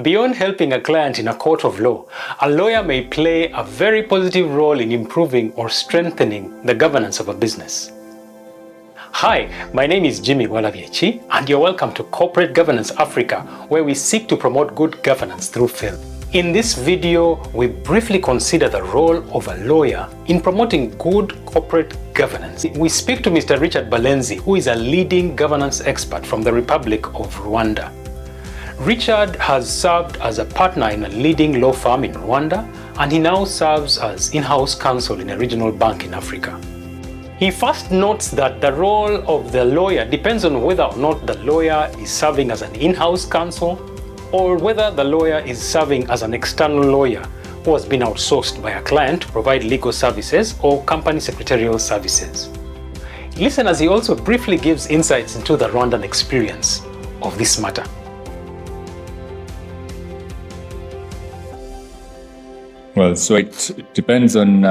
Beyond helping a client in a court of law, a lawyer may play a very positive role in improving or strengthening the governance of a business. Hi, my name is Jimmy Walaviechi, and you're welcome to Corporate Governance Africa, where we seek to promote good governance through film. In this video, we briefly consider the role of a lawyer in promoting good corporate governance. We speak to Mr. Richard Balenzi, who is a leading governance expert from the Republic of Rwanda. Richard has served as a partner in a leading law firm in Rwanda, and he now serves as in-house counsel in a regional bank in Africa. He first notes that the role of the lawyer depends on whether or not the lawyer is serving as an in-house counsel or whether the lawyer is serving as an external lawyer who has been outsourced by a client to provide legal services or company secretarial services. Listen as he also briefly gives insights into the Rwandan experience of this matter. Well, so it depends on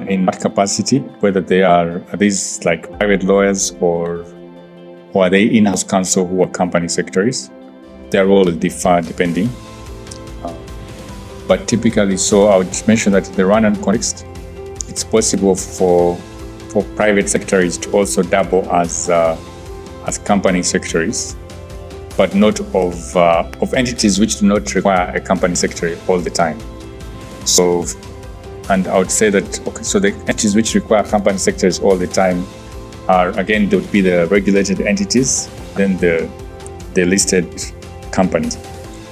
in what capacity, whether are these like private lawyers or are they in-house counsel who are company secretaries. Their role will differ depending. But typically, so I would mention that in the Rwandan context, it's possible for private secretaries to also double as company secretaries, but not of entities which do not require a company secretary all the time. So, and I would say that, okay, so the entities which require company secretaries all the time are, again, they would be the regulated entities, then the listed companies.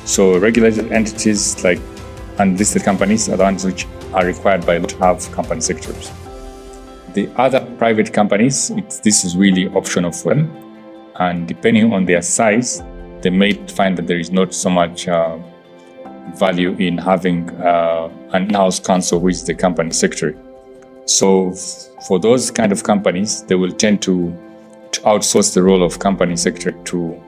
So regulated entities like unlisted companies are the ones which are required by law to have company secretaries. The other private companies, this is really optional for them. And depending on their size, they may find that there is not so much value in having an in-house counsel who is the company secretary. So for those kind of companies, they will tend to outsource the role of company secretary to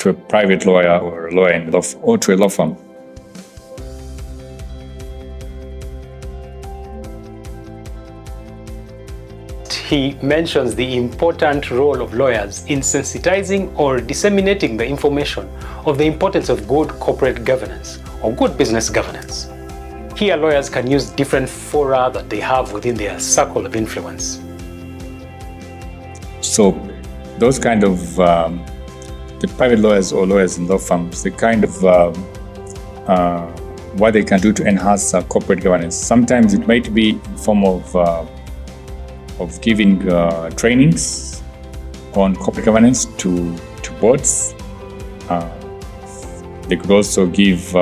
a private lawyer or a lawyer in law, or to a law firm. He mentions the important role of lawyers in sensitizing or disseminating the information of the importance of good corporate governance or good business governance. Here, lawyers can use different fora that they have within their circle of influence. So those kind of the private lawyers or lawyers in law firms, the kind of what they can do to enhance corporate governance. Sometimes it might be in form of giving trainings on corporate governance to boards. They could also give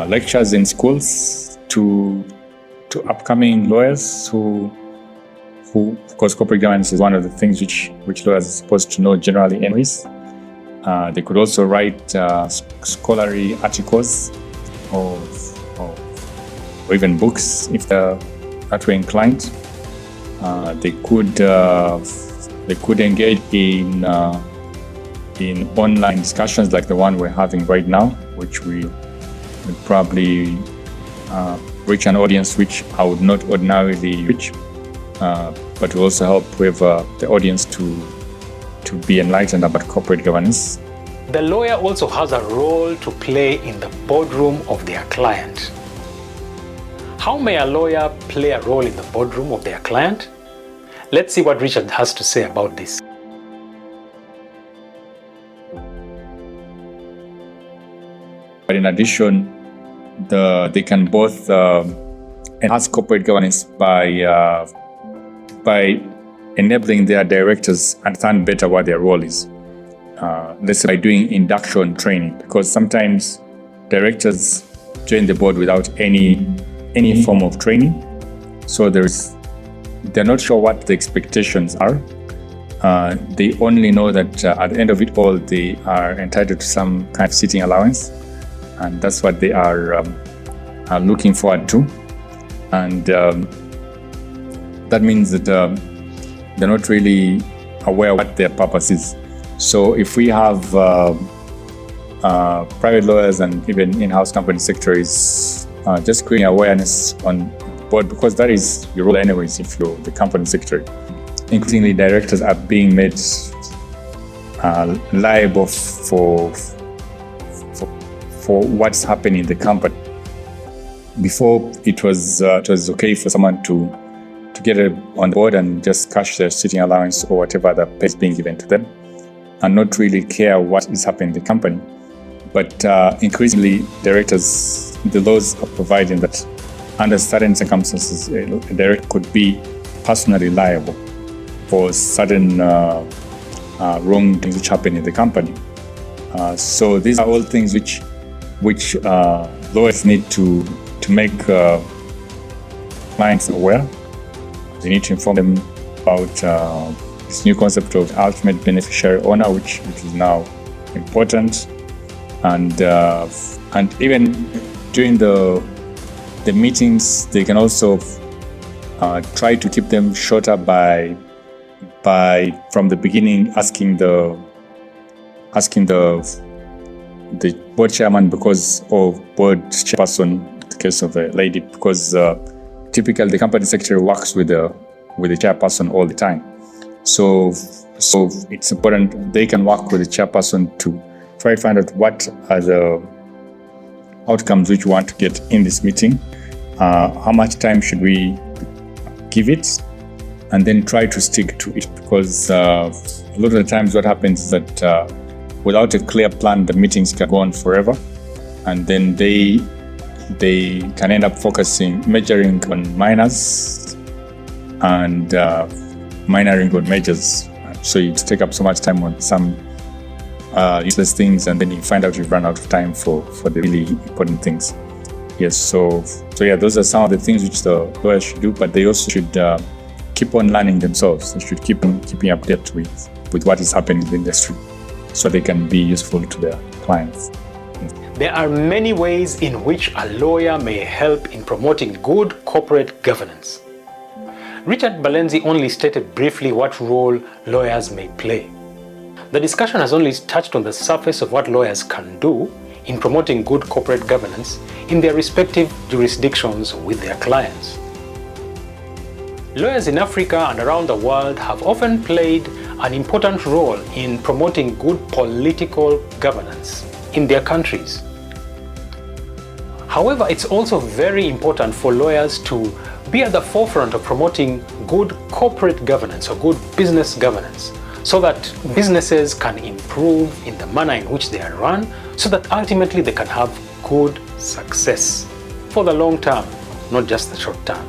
lectures in schools to upcoming lawyers who, of course, corporate governance is one of the things which lawyers are supposed to know generally anyways. They could also write scholarly articles or even books if they're that way inclined. They could engage in online discussions like the one we're having right now, which we would probably reach an audience which I would not ordinarily reach, but will also help with the audience to be enlightened about corporate governance. The lawyer also has a role to play in the boardroom of their client. How may a lawyer play a role in the boardroom of their client? Let's see what Richard has to say about this. But in addition, they can both enhance corporate governance by enabling their directors understand better what their role is. Let's say by doing induction training, because sometimes directors join the board without any form of training. So they're not sure what the expectations are. They only know that at the end of it all, they are entitled to some kind of sitting allowance. And that's what they are looking forward to. And that means that they're not really aware of what their purpose is. So if we have private lawyers and even in-house company secretaries just creating awareness on board, because that is your role anyways if you're the company secretary. Increasingly, directors are being made liable for for what's happening in the company. Before, it was okay for someone to get on board and just cash their sitting allowance or whatever the pay is being given to them, and not really care what is happening in the company. But increasingly, directors, the laws are providing that under certain circumstances, a director could be personally liable for certain wrong things which happen in the company. So these are all things which lawyers need to make clients aware. They need to inform them about this new concept of ultimate beneficiary owner, which is now important, and even during the meetings, they can also try to keep them shorter by from the beginning asking the board chairman or board chairperson, in the case of a lady, because typically the company secretary works with the chairperson all the time. So it's important they can work with the chairperson to try to find out what are the outcomes which we want to get in this meeting, how much time should we give it, and then try to stick to it, because a lot of the times what happens is that without a clear plan, the meetings can go on forever, and then they can end up measuring on minors and minoring on majors. So you take up so much time on some useless things, and then you find out you've run out of time for the really important things. Yes, so yeah, those are some of the things which the lawyers should do, but they also should keep on learning themselves. They should keeping updated with what is happening in the industry, so they can be useful to their clients. There are many ways in which a lawyer may help in promoting good corporate governance. Richard Balenzi only stated briefly what role lawyers may play. The discussion has only touched on the surface of what lawyers can do in promoting good corporate governance in their respective jurisdictions with their clients. Lawyers in Africa and around the world have often played an important role in promoting good political governance in their countries. However, it's also very important for lawyers to be at the forefront of promoting good corporate governance or good business governance, so that businesses can improve in the manner in which they are run, so that ultimately they can have good success for the long term, not just the short term.